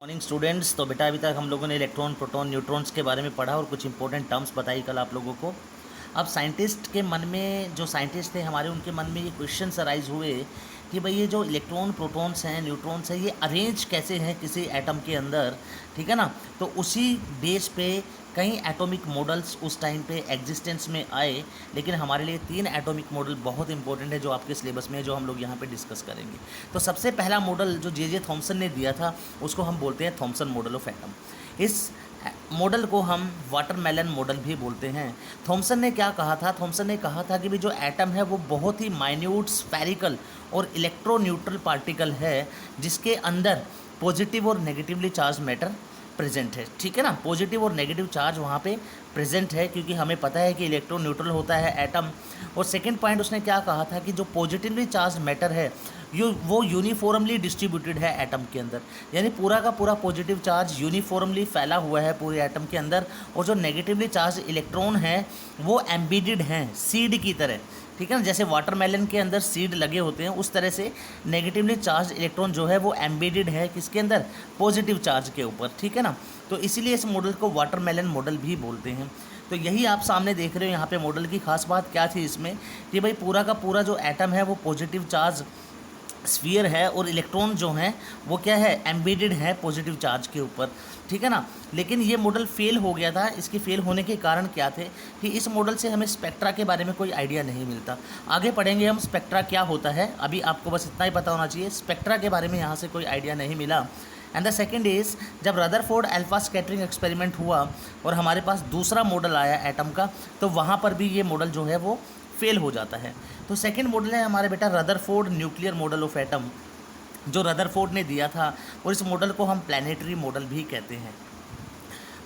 Morning students. तो बेटा अभी तक हम लोगों ने इलेक्ट्रॉन, प्रोटॉन, न्यूट्रॉन्स के बारे में पढ़ा और कुछ इंपॉर्टेंट टर्म्स बताई कल आप लोगों को। अब साइंटिस्ट के मन में, जो साइंटिस्ट थे हमारे, उनके मन में ये क्वेश्चन अराइज हुए कि भाई ये जो इलेक्ट्रॉन, प्रोटॉन्स हैं, न्यूट्रॉन्स हैं, ये अरेंज कैसे हैं किसी एटम के अंदर, ठीक है ना। तो उसी बेस पे कई एटॉमिक मॉडल्स उस टाइम पे एग्जिस्टेंस में आए, लेकिन हमारे लिए 3 एटॉमिक मॉडल बहुत इंपॉर्टेंट है जो आपके सिलेबस में है, जो हम लोग यहाँ पे डिस्कस करेंगे। तो सबसे पहला मॉडल जो जे थॉमसन ने दिया था उसको हम बोलते हैं थॉमसन मॉडल ऑफ एटम। इस मॉडल को हम वाटरमेलन मॉडल भी बोलते हैं। थॉमसन ने क्या कहा था? थॉमसन ने कहा था कि भी जो एटम है वो बहुत ही माइन्यूट, स्फेरिकल और इलेक्ट्रोन्यूट्रल पार्टिकल है, जिसके अंदर पॉजिटिव और नेगेटिवली चार्ज मैटर प्रेजेंट है, ठीक है ना। पॉजिटिव और नेगेटिव चार्ज वहाँ पे प्रेजेंट है, क्योंकि हमें पता है कि इलेक्ट्रो न्यूट्रल होता है एटम। और सेकंड पॉइंट उसने क्या कहा था कि जो पॉजिटिवली चार्ज मैटर है वो यूनिफॉर्मली डिस्ट्रीब्यूटेड है एटम के अंदर, यानी पूरा का पूरा पॉजिटिव चार्ज यूनिफॉर्मली फैला हुआ है पूरे एटम के अंदर। और जो नेगेटिवली चार्ज इलेक्ट्रॉन है वो एम्बेडेड हैं सीड की तरह, ठीक है ना। जैसे वाटरमेलन के अंदर सीड लगे होते हैं, उस तरह से नेगेटिवली चार्ज इलेक्ट्रॉन जो है वो एम्बेडेड है किसके अंदर? पॉजिटिव चार्ज के ऊपर, ठीक है ना। तो इसीलिए इस मॉडल को वाटरमेलन मॉडल भी बोलते हैं। तो यही आप सामने देख रहे हो यहाँ पे मॉडल की खास बात क्या थी इसमें, कि भाई पूरा का पूरा जो एटम है वो पॉजिटिव चार्ज स्फीयर है और इलेक्ट्रॉन जो हैं वो क्या है? एम्बेडेड है पॉजिटिव चार्ज के ऊपर, ठीक है ना। लेकिन ये मॉडल फेल हो गया था। इसके फेल होने के कारण क्या थे कि इस मॉडल से हमें स्पेक्ट्रा के बारे में कोई आइडिया नहीं मिलता। आगे पढ़ेंगे हम स्पेक्ट्रा क्या होता है, अभी आपको बस इतना ही पता होना चाहिए, स्पेक्ट्रा के बारे में यहाँ से कोई आइडिया नहीं मिला। एंड द सेकेंड इज़, जब रदरफोर्ड अल्फा स्कैटरिंग एक्सपेरिमेंट हुआ और हमारे पास दूसरा मॉडल आया एटम का, तो वहाँ पर भी ये मॉडल जो है वो फेल हो जाता है। तो सेकंड मॉडल है हमारे बेटा Rutherford nuclear model of atom, जो रदरफोर्ड ने दिया था, और इस मॉडल को हम प्लानिटरी मॉडल भी कहते हैं।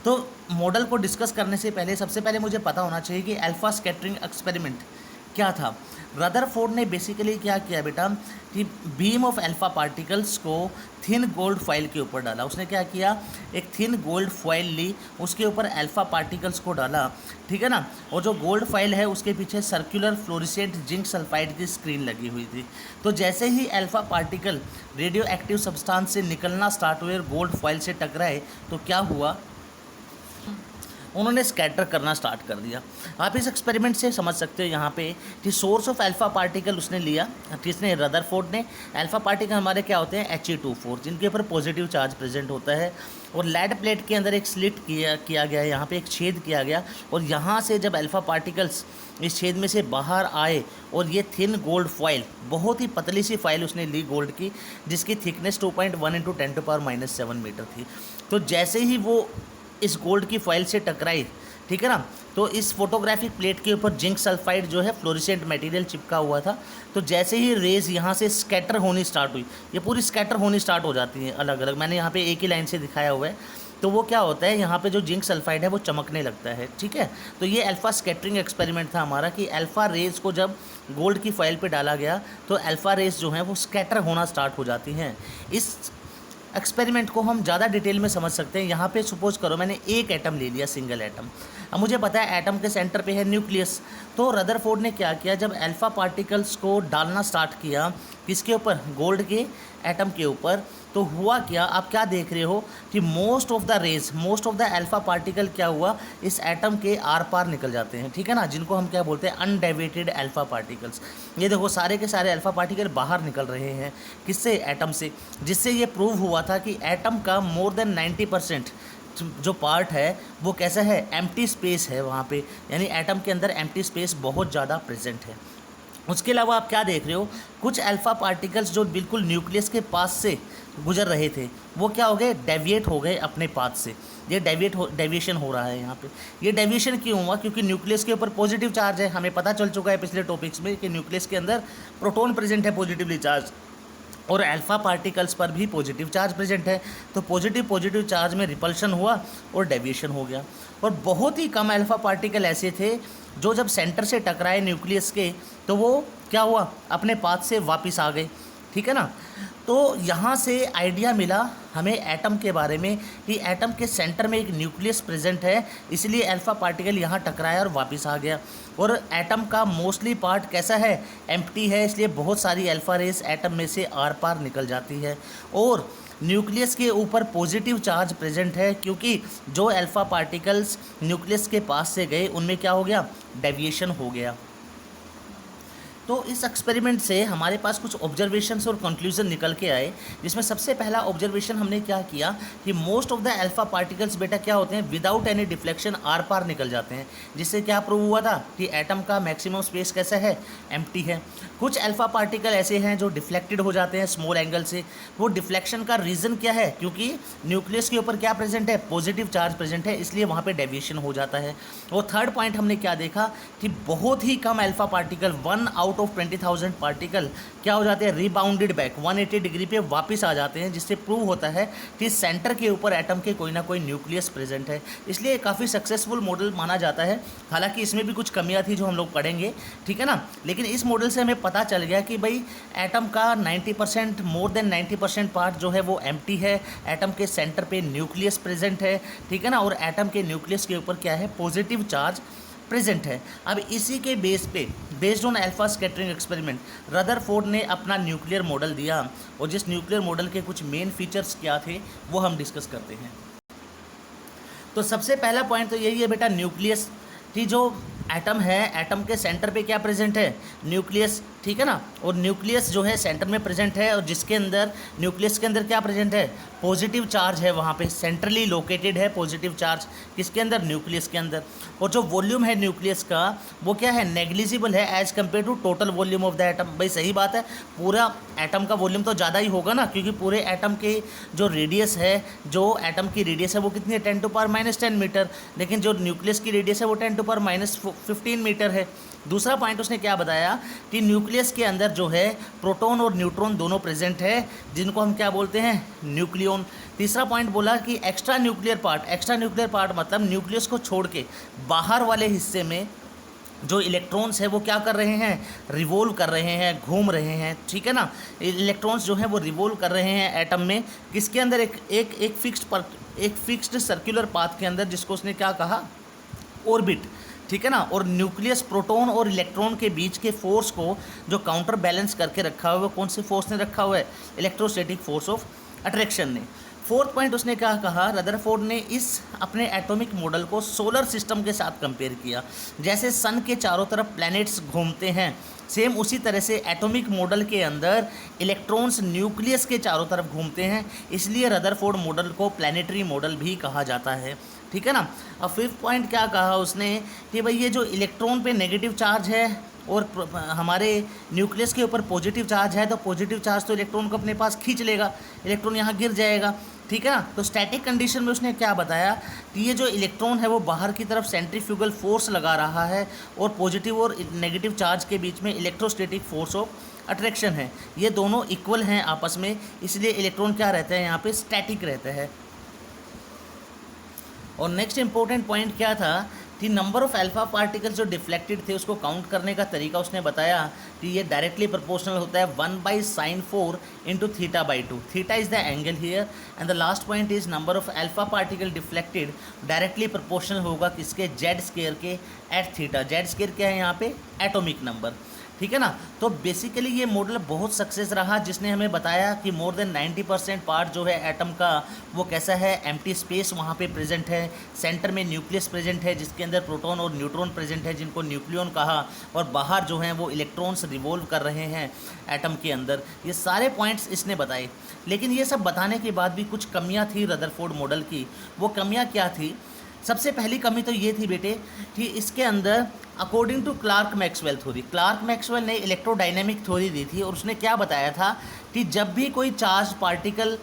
तो मॉडल को डिस्कस करने से पहले सबसे पहले मुझे पता होना चाहिए कि अल्फा स्कैटरिंग एक्सपेरिमेंट क्या था। रदरफोर्ड ने बेसिकली क्या किया बेटा कि बीम ऑफ अल्फा पार्टिकल्स को थिन गोल्ड फॉइल के ऊपर डाला। उसने क्या किया? एक थिन गोल्ड फॉइल ली, उसके ऊपर अल्फा पार्टिकल्स को डाला, ठीक है ना। और जो गोल्ड फॉइल है उसके पीछे सर्कुलर फ्लोरिसेंट जिंक सल्फाइड की स्क्रीन लगी हुई थी। तो जैसे ही alpha particle radioactive substance से निकलना स्टार्ट हुए और गोल्ड फॉइल से टकराए, तो क्या हुआ? उन्होंने स्कैटर करना स्टार्ट कर दिया। आप इस एक्सपेरिमेंट से समझ सकते हो यहाँ पे कि सोर्स ऑफ अल्फा पार्टिकल उसने लिया, किसने? रदरफोर्ड ने। अल्फा पार्टिकल हमारे क्या होते हैं? He24, जिनके ऊपर पॉजिटिव चार्ज प्रेजेंट होता है। और लेड प्लेट के अंदर एक स्लिट किया गया, यहाँ पे एक छेद किया गया, और यहाँ से जब अल्फा पार्टिकल्स इस छेद में से बाहर आए और ये थिन गोल्ड फॉइल, बहुत ही पतली सी फाइल उसने ली गोल्ड की, जिसकी थिकनेस 2.1 × 10⁻⁷ मीटर थी। तो जैसे ही वो इस गोल्ड की फॉइल से टकराई, ठीक है ना, तो इस फोटोग्राफिक प्लेट के ऊपर जिंक सल्फाइड जो है फ्लोरिसेंट मटेरियल चिपका हुआ था। तो जैसे ही रेज यहाँ से स्कैटर होनी स्टार्ट हुई, ये पूरी स्कैटर होनी स्टार्ट हो जाती है अलग अलग, मैंने यहाँ पे एक ही लाइन से दिखाया हुआ है। तो वो क्या होता है, यहाँ पे जो जिंक सल्फाइड है वो चमकने लगता है, ठीक है। तो ये अल्फा स्कैटरिंग एक्सपेरिमेंट था हमारा, कि अल्फा रेज को जब गोल्ड की फॉइल पे डाला गया तो अल्फा रेज जो हैं वो स्कैटर होना स्टार्ट हो जाती हैं। इस एक्सपेरिमेंट को हम ज़्यादा डिटेल में समझ सकते हैं। यहाँ पे सपोज करो मैंने एक एटम ले लिया, सिंगल एटम। अब मुझे पता है एटम के सेंटर पे है न्यूक्लियस। तो रदरफोर्ड ने क्या किया, जब अल्फा पार्टिकल्स को डालना स्टार्ट किया किसके ऊपर? गोल्ड के एटम के ऊपर, तो हुआ क्या? आप क्या देख रहे हो कि most of the alpha particle क्या हुआ? इस एटम के आर पार निकल जाते हैं, ठीक है ना, जिनको हम क्या बोलते हैं? Undeviated alpha particles. ये देखो सारे के सारे अल्फा पार्टिकल बाहर निकल रहे हैं, किससे? एटम से। जिससे ये प्रूव हुआ था कि एटम का मोर देन 90% जो पार्ट है वो कैसा है? एम्प्टी स्पेस है वहाँ पे, यानी एटम के अंदर एम्प्टी स्पेस बहुत ज़्यादा प्रेजेंट है। उसके अलावा आप क्या देख रहे हो, कुछ अल्फा पार्टिकल्स जो बिल्कुल न्यूक्लियस के पास से गुजर रहे थे वो क्या हो गए? डेविएट हो गए अपने पाथ से। ये डेविएशन हो रहा है यहाँ पे। ये डेविएशन क्यों हुआ? क्योंकि न्यूक्लियस के ऊपर पॉजिटिव चार्ज है। हमें पता चल चुका है पिछले टॉपिक्स में कि न्यूक्लियस के अंदर प्रोटॉन प्रेजेंट है पॉजिटिवली चार्ज, और अल्फा पार्टिकल्स पर भी पॉजिटिव चार्ज प्रेजेंट है। तो पॉजिटिव चार्ज में रिपल्शन हुआ और डेविएशन हो गया। और बहुत ही कम अल्फा पार्टिकल ऐसे थे जो जब सेंटर से टकराए न्यूक्लियस के, तो वो क्या हुआ? अपने पाथ से वापस आ गए, ठीक है ना। तो यहाँ से आइडिया मिला हमें एटम के बारे में कि एटम के सेंटर में एक न्यूक्लियस प्रेजेंट है, इसलिए अल्फा पार्टिकल यहाँ टकराया और वापस आ गया। और एटम का मोस्टली पार्ट कैसा है? एम्प्टी है, इसलिए बहुत सारी अल्फा रेस एटम में से आर पार निकल जाती है। और न्यूक्लियस के ऊपर पॉजिटिव चार्ज प्रेजेंट है, क्योंकि जो अल्फा पार्टिकल्स न्यूक्लियस के पास से गए उनमें क्या हो गया, डेविएशन हो गया। तो इस एक्सपेरिमेंट से हमारे पास कुछ ऑब्जर्वेशंस और कंक्लूजन निकल के आए, जिसमें सबसे पहला ऑब्जर्वेशन हमने क्या किया कि most of the alpha particles बेटा क्या होते हैं, विदाउट एनी डिफ्लेक्शन आर पार निकल जाते हैं, जिससे क्या प्रूव हुआ था कि एटम का मैक्सिमम स्पेस कैसा है, एम्प्टी है। कुछ अल्फा पार्टिकल ऐसे हैं जो डिफ्लेक्टेड हो जाते हैं स्मॉल एंगल से। वो डिफ्लेक्शन का रीज़न क्या है, क्योंकि न्यूक्लियस के ऊपर क्या प्रेजेंट है, पॉजिटिव चार्ज प्रेजेंट है, इसलिए वहाँ पे डेविएशन हो जाता है। और थर्ड पॉइंट हमने क्या देखा कि बहुत ही कम alpha particle 1 out of 20,000 particle क्या हो जाते हैं, रिबाउंडेड बैक 180 डिग्री पे वापस आ जाते हैं, जिससे प्रूव होता है कि सेंटर के ऊपर एटम के कोई ना कोई न्यूक्लियस प्रेजेंट है। इसलिए काफ़ी सक्सेसफुल मॉडल माना जाता है। हालांकि इसमें भी कुछ कमियां थी जो हम लोग पढ़ेंगे, ठीक है ना। लेकिन इस मॉडल से हमें पता चल गया कि भाई एटम का 90% मोर देन 90% पार्ट जो है वो एम्प्टी है, एटम के सेंटर पे न्यूक्लियस प्रेजेंट है, ठीक है ना, और एटम के न्यूक्लियस के ऊपर क्या है, पॉजिटिव चार्ज प्रेजेंट है। अब इसी के बेस पे, based on alpha scattering experiment, Rutherford ने अपना न्यूक्लियर मॉडल दिया, और जिस न्यूक्लियर मॉडल के कुछ मेन फीचर्स क्या थे वो हम डिस्कस करते हैं। तो सबसे पहला पॉइंट तो यही है बेटा, न्यूक्लियस की जो एटम है, एटम के सेंटर पे क्या प्रेजेंट है, न्यूक्लियस, ठीक है ना। और न्यूक्लियस जो है सेंटर में प्रेजेंट है, और जिसके अंदर न्यूक्लियस के अंदर क्या प्रेजेंट है, पॉजिटिव चार्ज है, वहाँ पे सेंट्रली लोकेटेड है पॉजिटिव चार्ज, किसके अंदर, न्यूक्लियस के अंदर। और जो वॉल्यूम है न्यूक्लियस का वो क्या है, नेग्लिजिबल है as compared to total volume of the atom. भाई सही बात है, पूरा एटम का वॉल्यूम तो ज़्यादा ही होगा ना, क्योंकि पूरे एटम के जो रेडियस है, जो एटम की रेडियस है वो कितनी है, 10⁻10 मीटर, लेकिन जो न्यूक्लियस की रेडियस है वो 10⁻15 मीटर है। दूसरा पॉइंट उसने क्या बताया कि न्यूक्लियस के अंदर जो है प्रोटॉन और न्यूट्रॉन दोनों प्रेजेंट है, जिनको हम क्या बोलते हैं, न्यूक्लियन। तीसरा पॉइंट बोला कि एक्स्ट्रा न्यूक्लियर पार्ट मतलब न्यूक्लियस को छोड़ के बाहर वाले हिस्से में जो इलेक्ट्रॉन्स है वो क्या कर रहे हैं, रिवोल्व कर रहे हैं, घूम रहे हैं, ठीक है ना। इलेक्ट्रॉन्स जो हैं वो रिवोल्व कर रहे हैं एटम में, किसके अंदर, एक फिक्स्ड सर्कुलर पाथ के अंदर, जिसको उसने क्या कहा, ऑर्बिट, ठीक है ना। और न्यूक्लियस प्रोटॉन और इलेक्ट्रॉन के बीच के फोर्स को जो काउंटर बैलेंस करके रखा हुआ है, वो कौन से फोर्स ने रखा हुआ है, इलेक्ट्रोस्टैटिक फोर्स ऑफ अट्रैक्शन ने। फोर्थ पॉइंट उसने क्या कहा, रदरफोर्ड ने इस अपने एटॉमिक मॉडल को सोलर सिस्टम के साथ कंपेयर किया। जैसे सन के चारों तरफ प्लैनेट्स घूमते हैं, सेम उसी तरह से एटॉमिक मॉडल के अंदर इलेक्ट्रॉन्स न्यूक्लियस के चारों तरफ घूमते हैं, इसलिए रदरफोर्ड मॉडल को प्लैनेटरी मॉडल भी कहा जाता है, ठीक है ना। अब फिफ्थ पॉइंट क्या कहा उसने कि भाई ये जो इलेक्ट्रॉन पे नेगेटिव चार्ज है और हमारे न्यूक्लियस के ऊपर पॉजिटिव चार्ज है, तो पॉजिटिव चार्ज तो इलेक्ट्रॉन को अपने पास खींच लेगा, इलेक्ट्रॉन यहाँ गिर जाएगा, ठीक है ना। तो स्टैटिक कंडीशन में उसने क्या बताया कि ये जो इलेक्ट्रॉन है वो बाहर की तरफ सेंट्रीफ्यूगल फोर्स लगा रहा है, और पॉजिटिव और नेगेटिव चार्ज के बीच में इलेक्ट्रोस्टैटिक फोर्स ऑफ अट्रैक्शन है, ये दोनों इक्वल हैं आपस में, इसलिए इलेक्ट्रॉन क्या रहता है, यहाँ पे स्टैटिक रहता है। और नेक्स्ट इंपॉर्टेंट पॉइंट क्या था कि नंबर ऑफ अल्फा पार्टिकल्स जो डिफ्लेक्टेड थे उसको काउंट करने का तरीका उसने बताया कि ये डायरेक्टली प्रोपोर्शनल होता है 1/sin4 into θ/2। Theta is the angle here, and the last point is number of alpha particle deflected directly proportional होगा किसके, Z² के एट थीटा। Z² क्या है यहाँ पे, एटॉमिक नंबर, ठीक है ना। तो बेसिकली ये मॉडल बहुत सक्सेस रहा, जिसने हमें बताया कि मोर देन 90% पार्ट जो है एटम का वो कैसा है, एम्प्टी स्पेस वहाँ पे प्रेजेंट है, सेंटर में न्यूक्लियस प्रेजेंट है जिसके अंदर प्रोटॉन और न्यूट्रॉन प्रेजेंट है जिनको न्यूक्लियन कहा, और बाहर जो हैं वो इलेक्ट्रॉन्स रिवॉल्व कर रहे हैं एटम के अंदर। ये सारे पॉइंट्स इसने बताए, लेकिन ये सब बताने के बाद भी कुछ कमियाँ थी रदरफोर्ड मॉडल की। वो कमियाँ क्या थी, सबसे पहली कमी तो ये थी बेटे कि इसके अंदर according to Clerk Maxwell theory, Clerk Maxwell ने इलेक्ट्रोडायनेमिक थ्योरी दी थी, और उसने क्या बताया था कि जब भी कोई चार्ज पार्टिकल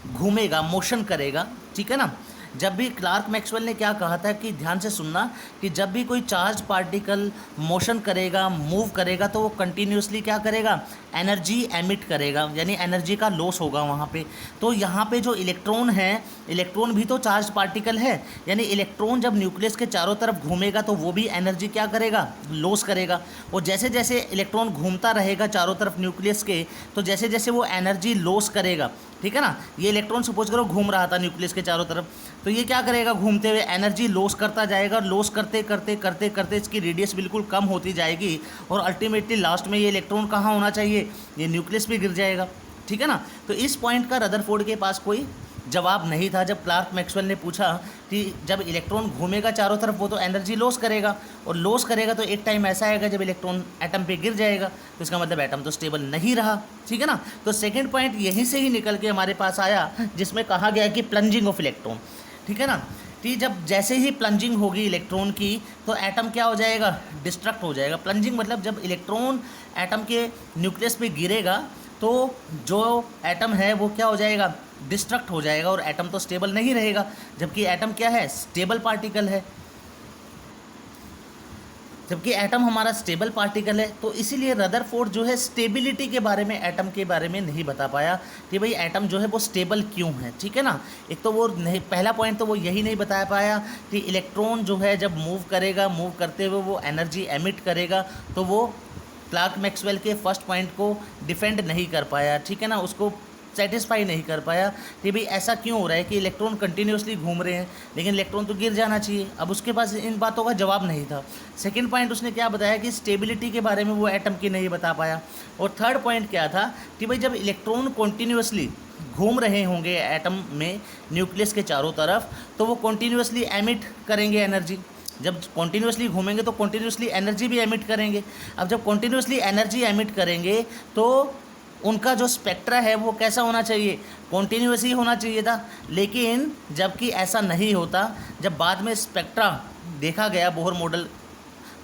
घूमेगा, मोशन करेगा, ठीक है ना, जब भी क्लार्क मैक्सवेल ने क्या कहा था कि ध्यान से सुनना कि जब भी कोई चार्ज पार्टिकल मोशन करेगा, मूव करेगा, तो वो कंटिन्यूसली क्या करेगा, एनर्जी एमिट करेगा, यानी एनर्जी का लॉस होगा वहाँ पे। तो यहाँ पे जो इलेक्ट्रॉन है, इलेक्ट्रॉन भी तो चार्ज पार्टिकल है, यानी इलेक्ट्रॉन जब न्यूक्लियस के चारों तरफ घूमेगा तो वो भी एनर्जी क्या करेगा, लॉस करेगा। और जैसे जैसे इलेक्ट्रॉन घूमता रहेगा चारों तरफ न्यूक्लियस के, तो जैसे जैसे वो एनर्जी लॉस करेगा, ठीक है ना। ये इलेक्ट्रॉन सपोज करो घूम रहा था न्यूक्लियस के चारों तरफ, तो ये क्या करेगा, घूमते हुए एनर्जी लॉस करता जाएगा, और लॉस करते करते करते करते इसकी रेडियस बिल्कुल कम होती जाएगी, और अल्टीमेटली लास्ट में ये इलेक्ट्रॉन कहाँ होना चाहिए, ये न्यूक्लियस पे गिर जाएगा, ठीक है ना। तो इस पॉइंट का रदरफोर्ड के पास कोई जवाब नहीं था। जब क्लार्क मैक्सवेल ने पूछा कि जब इलेक्ट्रॉन घूमेगा चारों तरफ वो तो एनर्जी लॉस करेगा, और लॉस करेगा तो एक टाइम ऐसा आएगा जब इलेक्ट्रॉन एटम पे गिर जाएगा, तो इसका मतलब एटम तो स्टेबल नहीं रहा, ठीक है ना। तो सेकेंड पॉइंट यहीं से ही निकल के हमारे पास आया, जिसमें कहा गया कि प्लंजिंग ऑफ इलेक्ट्रॉन, ठीक है ना। कि जब जैसे ही प्लंजिंग होगी इलेक्ट्रॉन की तो एटम क्या हो जाएगा, डिस्ट्रक्ट हो जाएगा। प्लंजिंग मतलब जब इलेक्ट्रॉन एटम के न्यूक्लियस पे गिरेगा तो जो एटम है वो क्या हो जाएगा, डिस्ट्रक्ट हो जाएगा, और एटम तो स्टेबल नहीं रहेगा, जबकि एटम क्या है, स्टेबल पार्टिकल है। जबकि एटम हमारा स्टेबल पार्टिकल है, तो इसीलिए रदरफोर्ड जो है स्टेबिलिटी के बारे में, एटम के बारे में नहीं बता पाया कि भाई एटम जो है वो स्टेबल क्यों है, ठीक है ना। एक तो वो नहीं, पहला पॉइंट तो वो यही नहीं बता पाया कि इलेक्ट्रॉन जो है जब मूव करेगा, मूव करते हुए वो एनर्जी एमिट करेगा, तो वो क्लार्क मैक्सवेल के फर्स्ट पॉइंट को डिफेंड नहीं कर पाया, ठीक है ना, उसको सेटिस्फाई नहीं कर पाया कि भाई ऐसा क्यों हो रहा है कि इलेक्ट्रॉन कंटिन्यूसली घूम रहे हैं लेकिन इलेक्ट्रॉन तो गिर जाना चाहिए। अब उसके पास इन बातों का जवाब नहीं था। सेकंड पॉइंट उसने क्या बताया कि स्टेबिलिटी के बारे में वो एटम की नहीं बता पाया। और थर्ड पॉइंट क्या था कि भाई जब इलेक्ट्रॉन कॉन्टीन्यूसली घूम रहे होंगे एटम में न्यूक्लियस के चारों तरफ, तो वो कॉन्टीन्यूसली एमिट करेंगे एनर्जी। जब कॉन्टीन्यूसली घूमेंगे तो कॉन्टीन्यूसली एनर्जी भी एमिट करेंगे। अब जब कॉन्टीन्यूसली एनर्जी एमिट करेंगे तो उनका जो स्पेक्ट्रा है वो कैसा होना चाहिए, कॉन्टीन्यूस ही होना चाहिए था। लेकिन जबकि ऐसा नहीं होता, जब बाद में स्पेक्ट्रा देखा गया बोहर मॉडल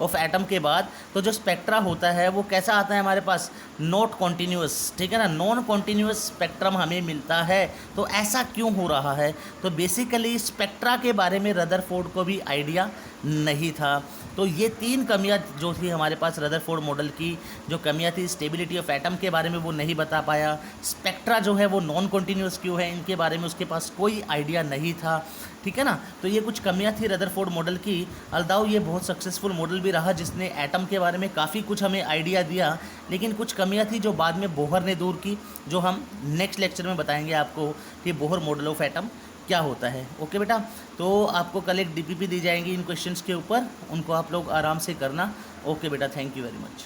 ऑफ एटम के बाद, तो जो स्पेक्ट्रा होता है वो कैसा आता है हमारे पास, नॉट कॉन्टीन्यूस, ठीक है ना, नॉन कॉन्टीन्यूस स्पेक्ट्रम हमें मिलता है। तो ऐसा क्यों हो रहा है, तो बेसिकली स्पेक्ट्रा के बारे में रदरफोर्ड को भी आइडिया नहीं था। तो ये तीन कमियां जो थी हमारे पास रदरफोर्ड मॉडल की, जो कमियां थी, स्टेबिलिटी ऑफ एटम के बारे में वो नहीं बता पाया, स्पेक्ट्रा जो है वो नॉन कॉन्टीन्यूस क्यों है इनके बारे में उसके पास कोई आइडिया नहीं था, ठीक है ना। तो ये कुछ कमियां थी रदरफोर्ड मॉडल की। अल्दाउ ये बहुत सक्सेसफुल मॉडल भी रहा जिसने एटम के बारे में काफ़ी कुछ हमें आइडिया दिया, लेकिन कुछ कमियां थी जो बाद में बोहर ने दूर की, जो हम नेक्स्ट लेक्चर में बताएंगे आपको कि बोहर मॉडल ऑफ एटम क्या होता है। ओके बेटा, तो आपको कल एक डीपीपी दी जाएंगी इन क्वेश्चंस के ऊपर, उनको आप लोग आराम से करना। ओके बेटा, थैंक यू वेरी मच।